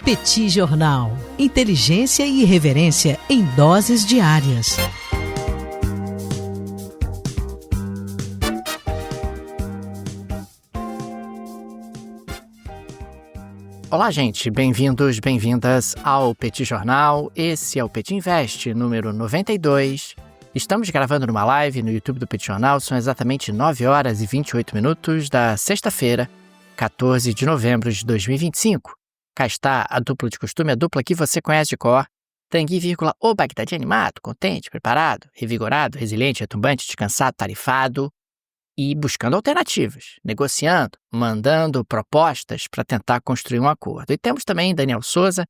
Petit Jornal. Inteligência e irreverência em doses diárias. Olá, gente. Bem-vindos, bem-vindas ao Petit Jornal. Esse é o Petit Invest, número 92. Estamos gravando numa live no YouTube do Petit Jornal. São exatamente 9 horas e 28 minutos da sexta-feira, 14 de novembro de 2025. Cá está a dupla de costume, a dupla que você conhece de cor. Tanguy, o Bagdadi animado, contente, preparado, revigorado, resiliente, retumbante, descansado, tarifado e buscando alternativas, negociando, mandando propostas para tentar construir um acordo. E temos também Daniel Souza,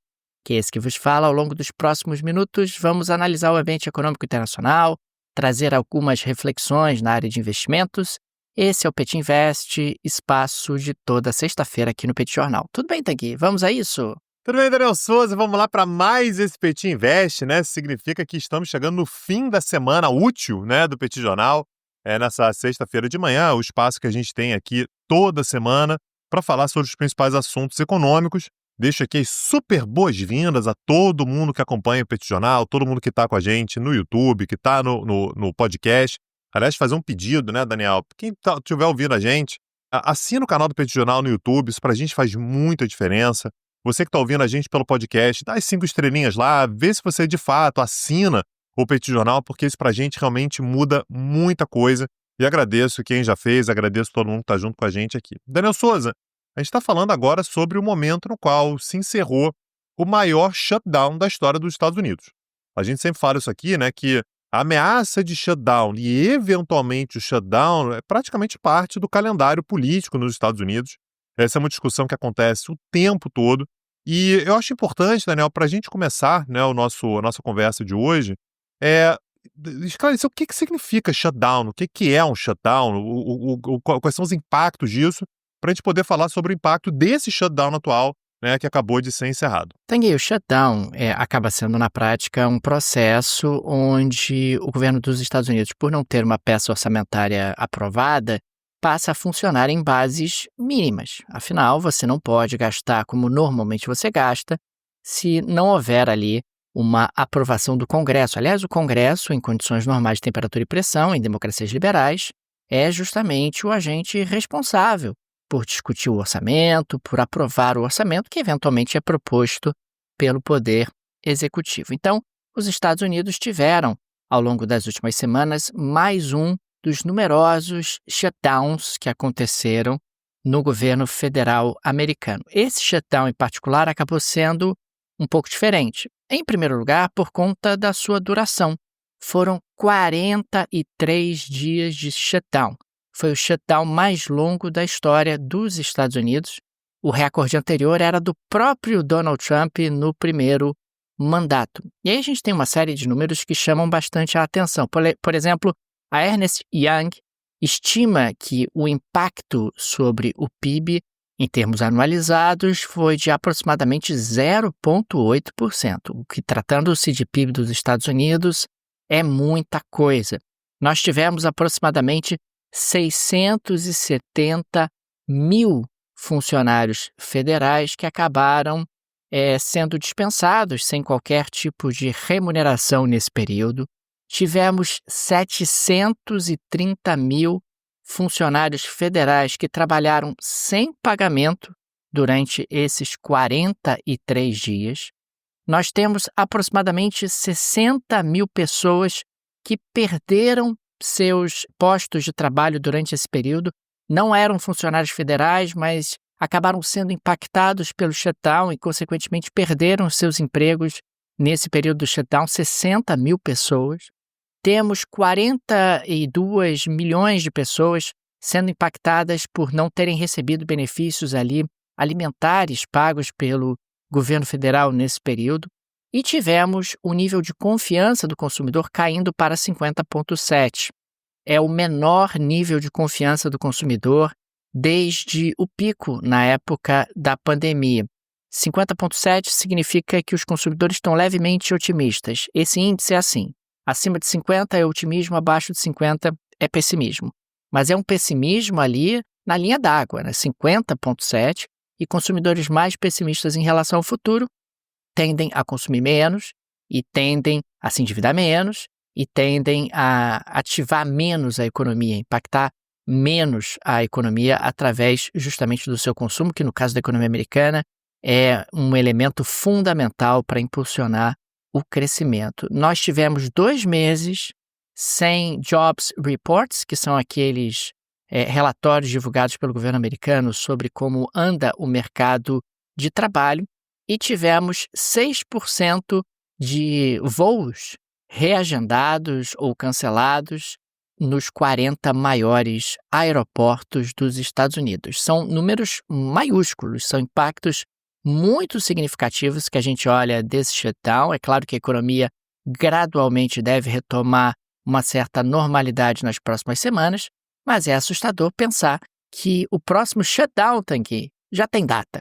que é esse que vos fala. Ao longo dos próximos minutos, vamos analisar o ambiente econômico internacional, trazer algumas reflexões na área de investimentos. Esse é o Petit Invest, espaço de toda sexta-feira aqui no Petit Jornal. Tudo bem, Tanguy? Vamos a isso? Tudo bem, Daniel Souza? Vamos lá para mais esse Petit Invest, né? Significa que estamos chegando no fim da semana útil, né, do Petit Jornal. Nessa sexta-feira de manhã, o espaço que a gente tem aqui toda semana para falar sobre os principais assuntos econômicos. Deixo aqui as super boas-vindas a todo mundo que acompanha o Petit Jornal, todo mundo que está com a gente no YouTube, que está no podcast. Aliás, fazer um pedido, né, Daniel? Quem estiver ouvindo a gente, assina o canal do Petit Jornal no YouTube, isso para a gente faz muita diferença. Você que está ouvindo a gente pelo podcast, dá as 5 estrelinhas lá, vê se você de fato assina o Petit Jornal, porque isso pra gente realmente muda muita coisa. E agradeço quem já fez, agradeço todo mundo que tá junto com a gente aqui. Daniel Souza, a gente está falando agora sobre o momento no qual se encerrou o maior shutdown da história dos Estados Unidos. A gente sempre fala isso aqui, né, que a ameaça de shutdown e eventualmente o shutdown é praticamente parte do calendário político nos Estados Unidos. Essa é uma discussão que acontece o tempo todo. E eu acho importante, Daniel, para a gente começar, né, a nossa conversa de hoje, esclarecer o que significa shutdown, o que é um shutdown, quais são os impactos disso, para a gente poder falar sobre o impacto desse shutdown atual, né, que acabou de ser encerrado. Tanguy, o shutdown acaba sendo, na prática, um processo onde o governo dos Estados Unidos, por não ter uma peça orçamentária aprovada, passa a funcionar em bases mínimas. Afinal, você não pode gastar como normalmente você gasta se não houver ali uma aprovação do Congresso. Aliás, o Congresso, em condições normais de temperatura e pressão, em democracias liberais, é justamente o agente responsável por discutir o orçamento, por aprovar o orçamento que eventualmente é proposto pelo Poder Executivo. Então, os Estados Unidos tiveram, ao longo das últimas semanas, mais um dos numerosos shutdowns que aconteceram no governo federal americano. Esse shutdown, em particular, acabou sendo um pouco diferente. Em primeiro lugar, por conta da sua duração. Foram 43 dias de shutdown. Foi o shutdown mais longo da história dos Estados Unidos. O recorde anterior era do próprio Donald Trump no primeiro mandato. E aí a gente tem uma série de números que chamam bastante a atenção. Por exemplo, a Ernst Young estima que o impacto sobre o PIB, em termos anualizados, foi de aproximadamente 0,8%, o que, tratando-se de PIB dos Estados Unidos, é muita coisa. Nós tivemos aproximadamente 670 mil funcionários federais que acabaram sendo dispensados sem qualquer tipo de remuneração nesse período. Tivemos 730 mil funcionários federais que trabalharam sem pagamento durante esses 43 dias. Nós temos aproximadamente 60 mil pessoas que perderam seus postos de trabalho durante esse período. Não eram funcionários federais, mas acabaram sendo impactados pelo shutdown e, consequentemente, perderam seus empregos nesse período do shutdown. 60 mil pessoas. Temos 42 milhões de pessoas sendo impactadas por não terem recebido benefícios ali alimentares pagos pelo governo federal nesse período. E tivemos o nível de confiança do consumidor caindo para 50,7. É o menor nível de confiança do consumidor desde o pico na época da pandemia. 50,7 significa que os consumidores estão levemente otimistas. Esse índice é assim. Acima de 50 é otimismo, abaixo de 50 é pessimismo. Mas é um pessimismo ali na linha d'água, né? 50,7 e consumidores mais pessimistas em relação ao futuro tendem a consumir menos e tendem a se endividar menos e tendem a ativar menos a economia, impactar menos a economia através justamente do seu consumo, que no caso da economia americana é um elemento fundamental para impulsionar o crescimento. Nós tivemos 2 meses sem Jobs Reports, que são aqueles relatórios divulgados pelo governo americano sobre como anda o mercado de trabalho, e tivemos 6% de voos reagendados ou cancelados nos 40 maiores aeroportos dos Estados Unidos. São números maiúsculos, são impactos muito significativos que a gente olha desse shutdown. É claro que a economia gradualmente deve retomar uma certa normalidade nas próximas semanas, mas é assustador pensar que o próximo shutdown, Tanguy, já tem data,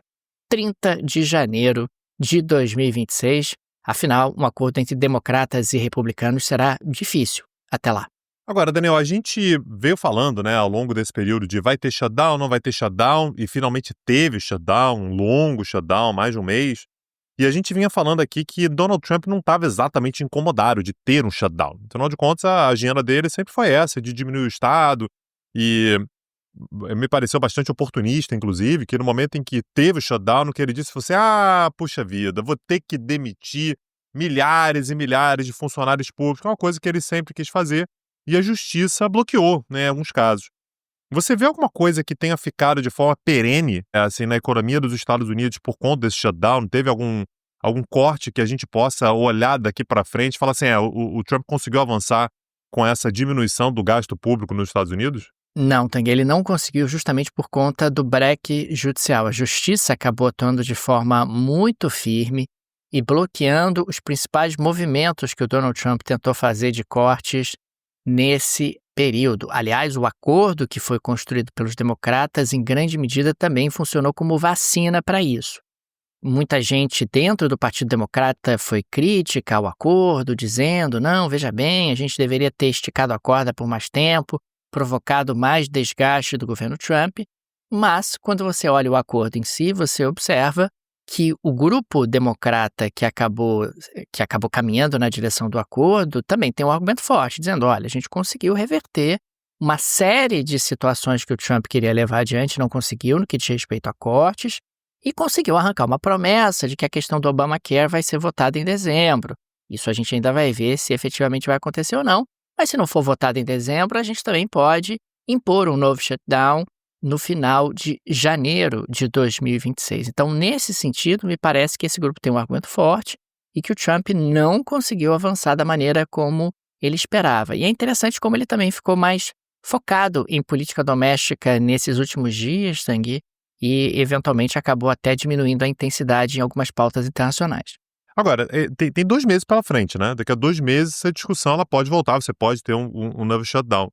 30 de janeiro de 2026. Afinal, um acordo entre democratas e republicanos será difícil até lá. Agora, Daniel, a gente veio falando, né, ao longo desse período de vai ter shutdown, não vai ter shutdown, e finalmente teve shutdown, um longo shutdown, mais de um mês. E a gente vinha falando aqui que Donald Trump não estava exatamente incomodado de ter um shutdown. Afinal de contas, a agenda dele sempre foi essa, de diminuir o Estado, e me pareceu bastante oportunista, inclusive, que no momento em que teve o shutdown, no que ele disse, fosse, puxa vida, vou ter que demitir milhares e milhares de funcionários públicos, é uma coisa que ele sempre quis fazer, e a justiça bloqueou, né, em alguns casos. Você vê alguma coisa que tenha ficado de forma perene, assim, na economia dos Estados Unidos por conta desse shutdown? Teve algum corte que a gente possa olhar daqui para frente e falar assim, o Trump conseguiu avançar com essa diminuição do gasto público nos Estados Unidos? Não, Tanguy, ele não conseguiu justamente por conta do breque judicial. A justiça acabou atuando de forma muito firme e bloqueando os principais movimentos que o Donald Trump tentou fazer de cortes nesse período. Aliás, o acordo que foi construído pelos democratas, em grande medida, também funcionou como vacina para isso. Muita gente dentro do Partido Democrata foi crítica ao acordo, dizendo, não, veja bem, a gente deveria ter esticado a corda por mais tempo, provocado mais desgaste do governo Trump, mas quando você olha o acordo em si, você observa que o grupo democrata que acabou caminhando na direção do acordo também tem um argumento forte, dizendo, olha, a gente conseguiu reverter uma série de situações que o Trump queria levar adiante, não conseguiu no que diz respeito a cortes, e conseguiu arrancar uma promessa de que a questão do Obamacare vai ser votada em dezembro. Isso a gente ainda vai ver se efetivamente vai acontecer ou não, mas se não for votado em dezembro, a gente também pode impor um novo shutdown no final de janeiro de 2026. Então, nesse sentido, me parece que esse grupo tem um argumento forte e que o Trump não conseguiu avançar da maneira como ele esperava. E é interessante como ele também ficou mais focado em política doméstica nesses últimos dias, Tanguy, e eventualmente acabou até diminuindo a intensidade em algumas pautas internacionais. Agora, tem 2 meses pela frente, né? Daqui a 2 meses essa discussão ela pode voltar, você pode ter um novo shutdown.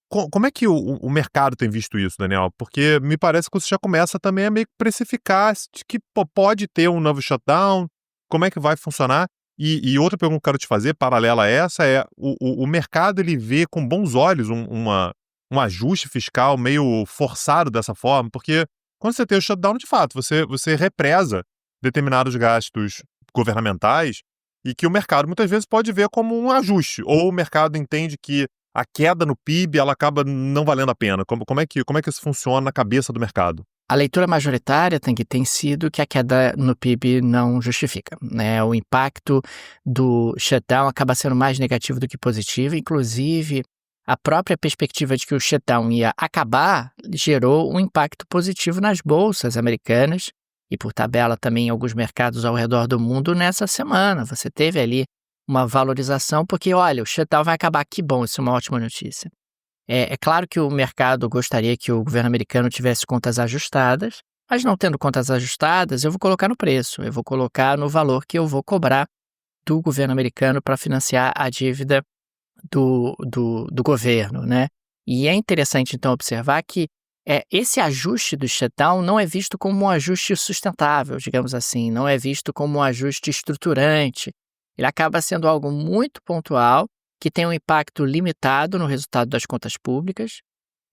Como é que o mercado tem visto isso, Daniel? Porque me parece que você já começa também a meio que precificar de que pode ter um novo shutdown, como é que vai funcionar? E outra pergunta que eu quero te fazer, paralela a essa, é o mercado ele vê com bons olhos um ajuste fiscal meio forçado dessa forma, porque quando você tem o shutdown, de fato, você represa determinados gastos governamentais e que o mercado muitas vezes pode ver como um ajuste, ou o mercado entende que a queda no PIB ela acaba não valendo a pena. Como é que isso funciona na cabeça do mercado? A leitura majoritária tem sido que a queda no PIB não justifica, né? O impacto do shutdown acaba sendo mais negativo do que positivo, inclusive a própria perspectiva de que o shutdown ia acabar gerou um impacto positivo nas bolsas americanas e, por tabela, também em alguns mercados ao redor do mundo nessa semana. Você teve ali uma valorização porque, olha, o shutdown vai acabar, que bom, isso é uma ótima notícia. É claro que o mercado gostaria que o governo americano tivesse contas ajustadas, mas não tendo contas ajustadas, eu vou colocar no preço, eu vou colocar no valor que eu vou cobrar do governo americano para financiar a dívida do governo, né? E é interessante, então, observar que esse ajuste do shutdown não é visto como um ajuste sustentável, digamos assim, não é visto como um ajuste estruturante. Ele acaba sendo algo muito pontual, que tem um impacto limitado no resultado das contas públicas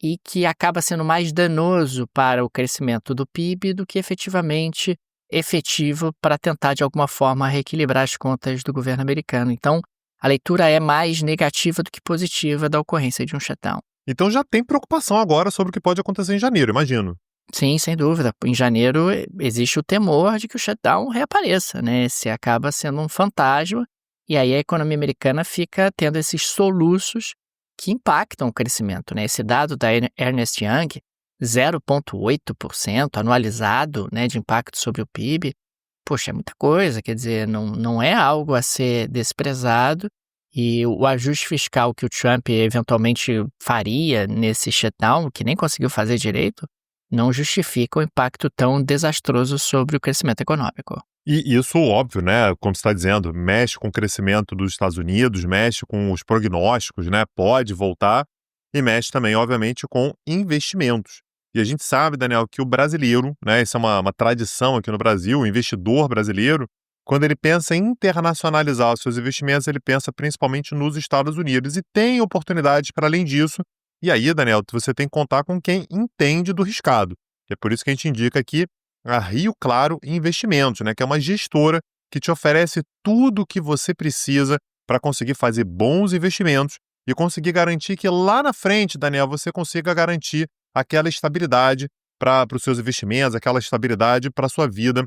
e que acaba sendo mais danoso para o crescimento do PIB do que efetivamente efetivo para tentar, de alguma forma, reequilibrar as contas do governo americano. Então, a leitura é mais negativa do que positiva da ocorrência de um shutdown. Então já tem preocupação agora sobre o que pode acontecer em janeiro, imagino. Sim, sem dúvida. Em janeiro existe o temor de que o shutdown reapareça, né? Se acaba sendo um fantasma, e aí a economia americana fica tendo esses soluços que impactam o crescimento, né? Esse dado da Ernst Young, 0,8% anualizado, né, de impacto sobre o PIB, poxa, é muita coisa, quer dizer, não é algo a ser desprezado, e o ajuste fiscal que o Trump eventualmente faria nesse shutdown, que nem conseguiu fazer direito, não justifica o impacto tão desastroso sobre o crescimento econômico. E isso, óbvio, né, como você está dizendo, mexe com o crescimento dos Estados Unidos, mexe com os prognósticos, né, pode voltar, e mexe também, obviamente, com investimentos. E a gente sabe, Daniel, que o brasileiro, né, isso é uma tradição aqui no Brasil, o investidor brasileiro, quando ele pensa em internacionalizar os seus investimentos, ele pensa principalmente nos Estados Unidos e tem oportunidades para além disso. E aí, Daniel, você tem que contar com quem entende do riscado. É por isso que a gente indica aqui a Rio Claro Investimentos, né, que é uma gestora que te oferece tudo o que você precisa para conseguir fazer bons investimentos e conseguir garantir que lá na frente, Daniel, você consiga garantir aquela estabilidade para os seus investimentos, aquela estabilidade para a sua vida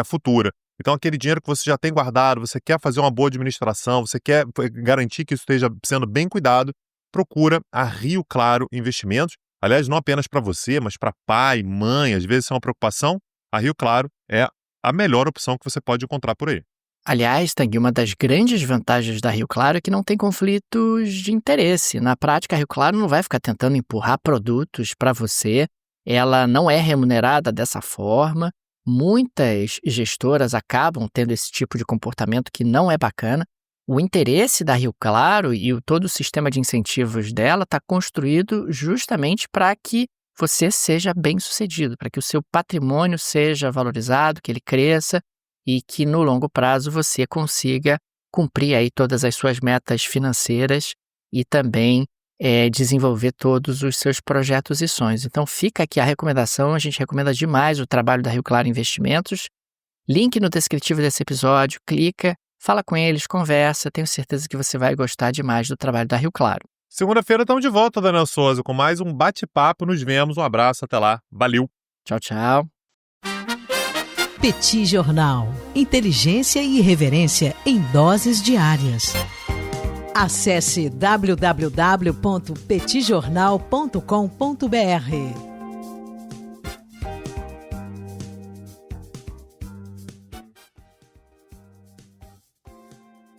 futura. Então, aquele dinheiro que você já tem guardado, você quer fazer uma boa administração, você quer garantir que isso esteja sendo bem cuidado, procura a Rio Claro Investimentos. Aliás, não apenas para você, mas para pai, mãe, às vezes é uma preocupação. A Rio Claro é a melhor opção que você pode encontrar por aí. Aliás, Tang, uma das grandes vantagens da Rio Claro é que não tem conflitos de interesse. Na prática, a Rio Claro não vai ficar tentando empurrar produtos para você, ela não é remunerada dessa forma. Muitas gestoras acabam tendo esse tipo de comportamento que não é bacana. O interesse da Rio Claro e todo o sistema de incentivos dela está construído justamente para que você seja bem-sucedido, para que o seu patrimônio seja valorizado, que ele cresça e que no longo prazo você consiga cumprir aí todas as suas metas financeiras e também desenvolver todos os seus projetos e sonhos. Então fica aqui a recomendação, a gente recomenda demais o trabalho da Rio Claro Investimentos. Link no descritivo desse episódio, clica, fala com eles, conversa, tenho certeza que você vai gostar demais do trabalho da Rio Claro. Segunda-feira estamos de volta, Daniel Souza, com mais um bate-papo. Nos vemos, um abraço, até lá. Valeu! Tchau, tchau. Petit Jornal. Inteligência e irreverência em doses diárias. Acesse www.petitjornal.com.br.